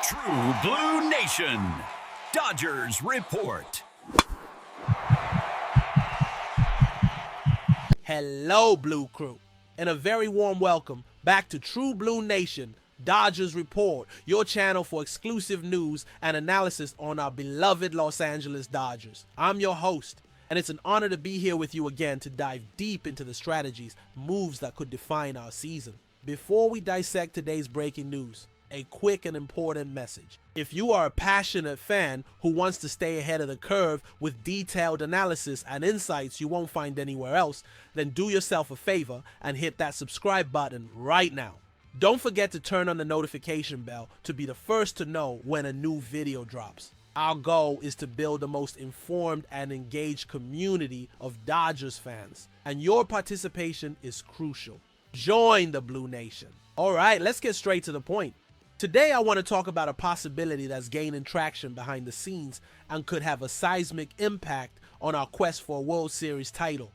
True Blue Nation, Dodgers Report. Hello, Blue Crew, and a very warm welcome back to True Blue Nation, Dodgers Report, your channel for exclusive news and analysis on our beloved Los Angeles Dodgers. I'm your host, and it's an honor to be here with you again to dive deep into the strategies, moves that could define our season. Before we dissect today's breaking news, a quick and important message. If you are a passionate fan who wants to stay ahead of the curve with detailed analysis and insights you won't find anywhere else, then do yourself a favor and hit that subscribe button right now. Don't forget to turn on the notification bell to be the first to know when a new video drops. Our goal is to build the most informed and engaged community of Dodgers fans, and your participation is crucial. Join the Blue Nation. Alright, let's get straight to the point. Today I want to talk about a possibility that's gaining traction behind the scenes and could have a seismic impact on our quest for a World Series title.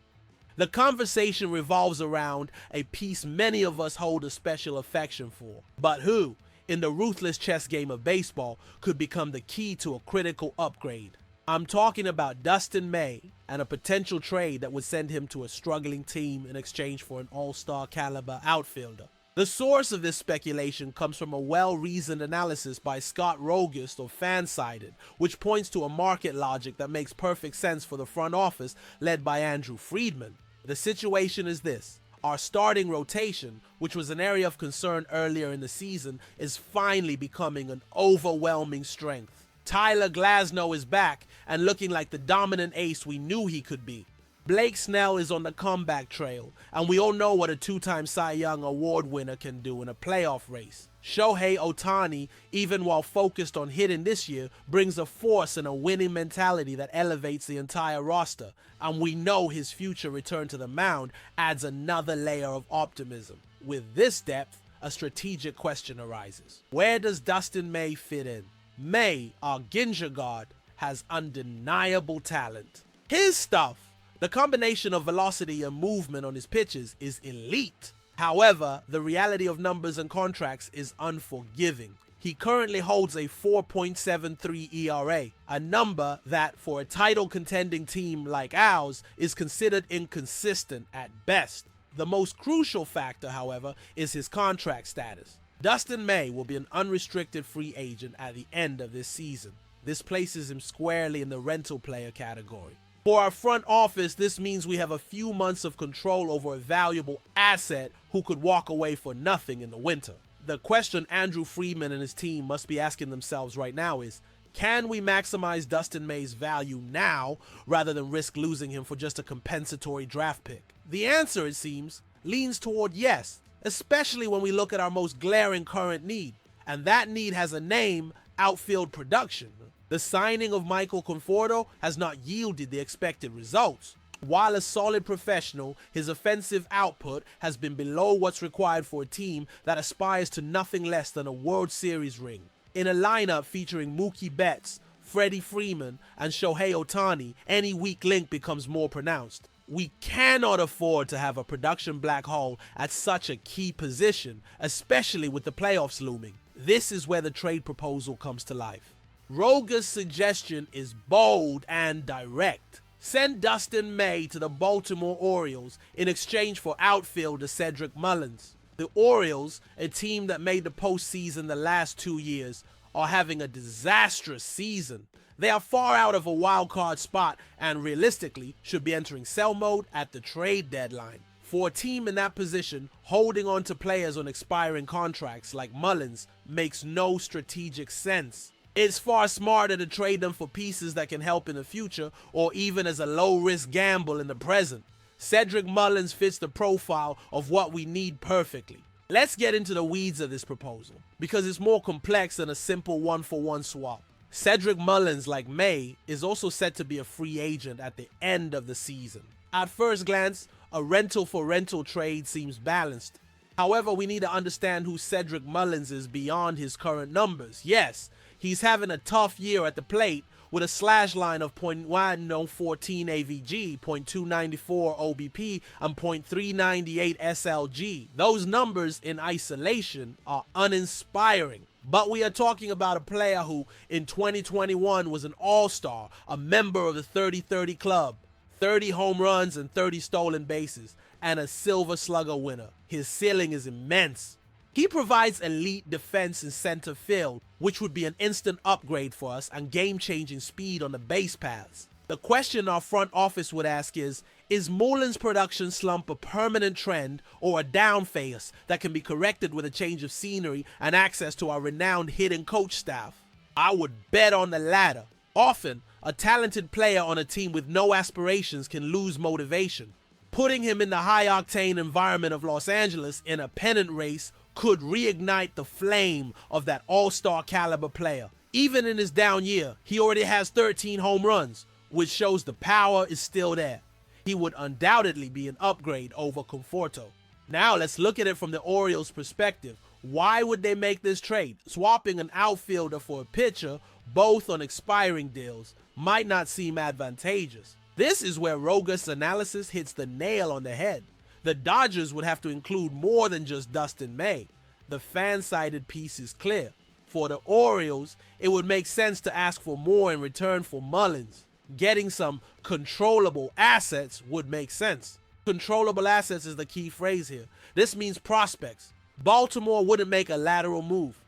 The conversation revolves around a piece many of us hold a special affection for, but who, in the ruthless chess game of baseball, could become the key to a critical upgrade. I'm talking about Dustin May and a potential trade that would send him to a struggling team in exchange for an all-star caliber outfielder. The source of this speculation comes from a well-reasoned analysis by Scott Rogus of Fansided, which points to a market logic that makes perfect sense for the front office led by Andrew Friedman. The situation is this. Our starting rotation, which was an area of concern earlier in the season, is finally becoming an overwhelming strength. Tyler Glasnow is back and looking like the dominant ace we knew he could be. Blake Snell is on the comeback trail, and we all know what a two-time Cy Young Award winner can do in a playoff race. Shohei Ohtani, even while focused on hitting this year, brings a force and a winning mentality that elevates the entire roster, and we know his future return to the mound adds another layer of optimism. With this depth, a strategic question arises. Where does Dustin May fit in? May, our Ginger guard, has undeniable talent. His stuff, the combination of velocity and movement on his pitches, is elite. However, the reality of numbers and contracts is unforgiving. He currently holds a 4.73 ERA, a number that, for a title contending team like ours, is considered inconsistent at best. The most crucial factor, however, is his contract status. Dustin May will be an unrestricted free agent at the end of this season. This places him squarely in the rental player category. For our front office, this means we have a few months of control over a valuable asset who could walk away for nothing in the winter. The question Andrew Friedman and his team must be asking themselves right now is, can we maximize Dustin May's value now rather than risk losing him for just a compensatory draft pick? The answer, it seems, leans toward yes, especially when we look at our most glaring current need. And that need has a name: outfield production. The signing of Michael Conforto has not yielded the expected results. While a solid professional, his offensive output has been below what's required for a team that aspires to nothing less than a World Series ring. In a lineup featuring Mookie Betts, Freddie Freeman, and Shohei Ohtani, any weak link becomes more pronounced. We cannot afford to have a production black hole at such a key position, especially with the playoffs looming. This is where the trade proposal comes to life. Rogus' suggestion is bold and direct. Send Dustin May to the Baltimore Orioles in exchange for outfielder Cedric Mullins. The Orioles, a team that made the postseason the last 2 years, are having a disastrous season. They are far out of a wild card spot and realistically should be entering sell mode at the trade deadline. For a team in that position, holding on to players on expiring contracts like Mullins makes no strategic sense. It's far smarter to trade them for pieces that can help in the future or even as a low-risk gamble in the present. Cedric Mullins fits the profile of what we need perfectly. Let's get into the weeds of this proposal, because it's more complex than a simple one-for-one swap. Cedric Mullins, like May, is also set to be a free agent at the end of the season. At first glance, a rental-for-rental trade seems balanced. However, we need to understand who Cedric Mullins is beyond his current numbers. Yes, he's having a tough year at the plate with a slash line of .1014 AVG, .294 OBP, and .398 SLG. Those numbers in isolation are uninspiring, But we are talking about a player who, in 2021, was an all-star, a member of the 30-30 club, 30 home runs and 30 stolen bases, and a Silver Slugger winner. His ceiling is immense. He provides elite defense in center field, which would be an instant upgrade for us and game-changing speed on the base paths. The question our front office would ask is Mullins' production slump a permanent trend or a down phase that can be corrected with a change of scenery and access to our renowned hitting coach staff? I would bet on the latter. Often, a talented player on a team with no aspirations can lose motivation. Putting him in the high-octane environment of Los Angeles in a pennant race could reignite the flame of that all-star caliber player. Even in his down year, he already has 13 home runs, which shows the power is still there. He would undoubtedly be an upgrade over Conforto. Now let's look at it from the Orioles' perspective. Why would they make this trade? Swapping an outfielder for a pitcher, both on expiring deals, might not seem advantageous. This is where Rogus' analysis hits the nail on the head. The Dodgers would have to include more than just Dustin May. The fan-sided piece is clear. For the Orioles, it would make sense to ask for more in return for Mullins. Getting some controllable assets would make sense. Controllable assets is the key phrase here. This means prospects. Baltimore wouldn't make a lateral move.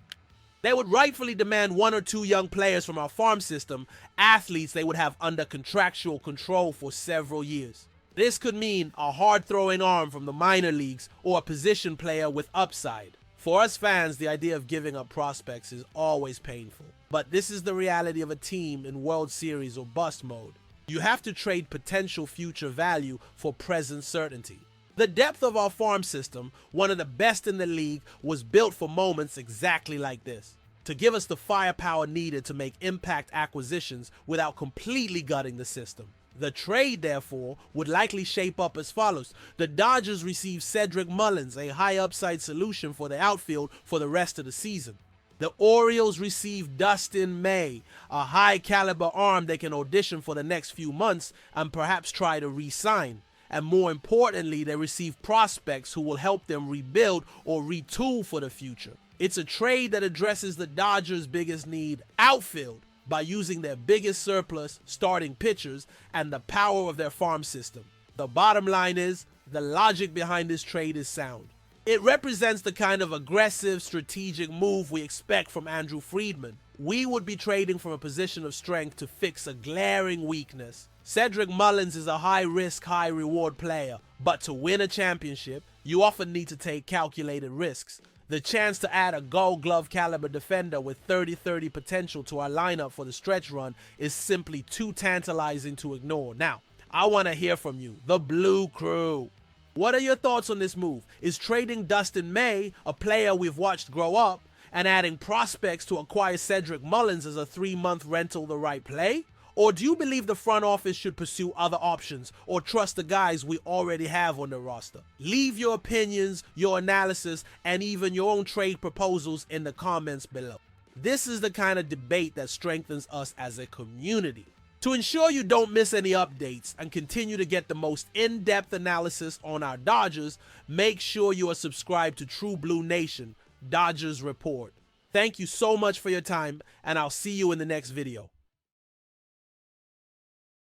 They would rightfully demand 1 or 2 young players from our farm system, athletes they would have under contractual control for several years. This could mean a hard-throwing arm from the minor leagues or a position player with upside. For us fans, the idea of giving up prospects is always painful. But this is the reality of a team in World Series or bust mode. You have to trade potential future value for present certainty. The depth of our farm system, one of the best in the league, was built for moments exactly like this, to give us the firepower needed to make impact acquisitions without completely gutting the system. The trade, therefore, would likely shape up as follows. The Dodgers receive Cedric Mullins, a high upside solution for the outfield for the rest of the season. The Orioles receive Dustin May, a high caliber arm they can audition for the next few months and perhaps try to re-sign. And more importantly, they receive prospects who will help them rebuild or retool for the future. It's a trade that addresses the Dodgers' biggest need, outfield, by using their biggest surplus, starting pitchers, and the power of their farm system. The bottom line is, the logic behind this trade is sound. It represents the kind of aggressive, strategic move we expect from Andrew Friedman. We would be trading from a position of strength to fix a glaring weakness. Cedric Mullins is a high-risk, high-reward player, but to win a championship, you often need to take calculated risks. The chance to add a Gold Glove caliber defender with 30-30 potential to our lineup for the stretch run is simply too tantalizing to ignore. Now, I want to hear from you, the Blue Crew. What are your thoughts on this move? Is trading Dustin May, a player we've watched grow up, and adding prospects to acquire Cedric Mullins as a 3-month rental the right play? Or do you believe the front office should pursue other options or trust the guys we already have on the roster? Leave your opinions, your analysis, and even your own trade proposals in the comments below. This is the kind of debate that strengthens us as a community. To ensure you don't miss any updates and continue to get the most in-depth analysis on our Dodgers, make sure you are subscribed to True Blue Nation, Dodgers Report. Thank you so much for your time, and I'll see you in the next video.